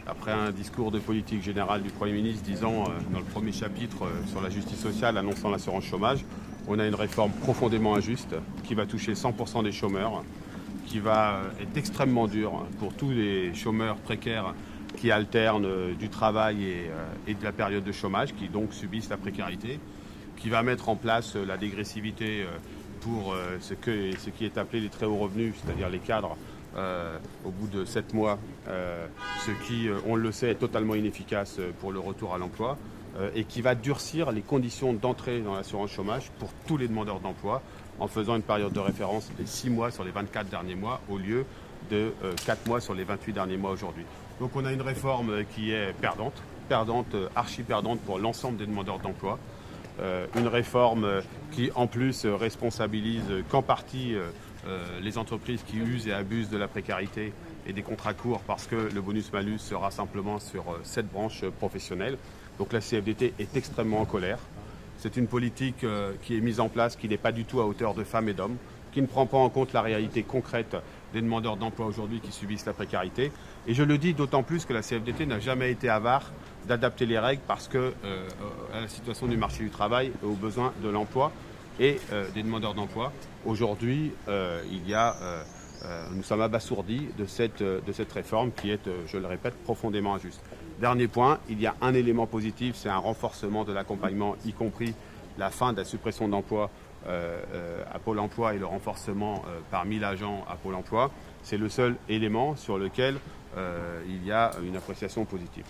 Après un discours de politique générale du Premier ministre disant dans le premier chapitre sur la justice sociale, annonçant l'assurance chômage, on a une réforme profondément injuste qui va toucher 100% des chômeurs, qui va être extrêmement dure pour tous les chômeurs précaires qui alternent du travail et de la période de chômage, qui donc subissent la précarité, qui va mettre en place la dégressivité pour ce qui est appelé les très hauts revenus, c'est-à-dire les cadres, au bout de 7 mois, ce qui, on le sait, est totalement inefficace pour le retour à l'emploi, et qui va durcir les conditions d'entrée dans l'assurance chômage pour tous les demandeurs d'emploi, en faisant une période de référence de 6 mois sur les 24 derniers mois, au lieu de 4 mois sur les 28 derniers mois aujourd'hui. Donc on a une réforme qui est perdante, archi perdante pour l'ensemble des demandeurs d'emploi. Une réforme qui en plus responsabilise qu'en partie les entreprises qui usent et abusent de la précarité et des contrats courts, parce que le bonus-malus sera simplement sur 7 branches professionnelles. Donc la CFDT est extrêmement en colère. C'est une politique qui est mise en place, qui n'est pas du tout à hauteur de femmes et d'hommes, qui ne prend pas en compte la réalité concrète des demandeurs d'emploi aujourd'hui qui subissent la précarité. Et je le dis d'autant plus que la CFDT n'a jamais été avare d'adapter les règles parce que à la situation du marché du travail, aux besoins de l'emploi et des demandeurs d'emploi. Aujourd'hui, nous sommes abasourdis de cette réforme qui est, je le répète, profondément injuste. Dernier point, il y a un élément positif, c'est un renforcement de l'accompagnement, y compris la fin de la suppression d'emplois à Pôle emploi et le renforcement par 1000 agents à Pôle emploi. C'est le seul élément sur lequel il y a une appréciation positive.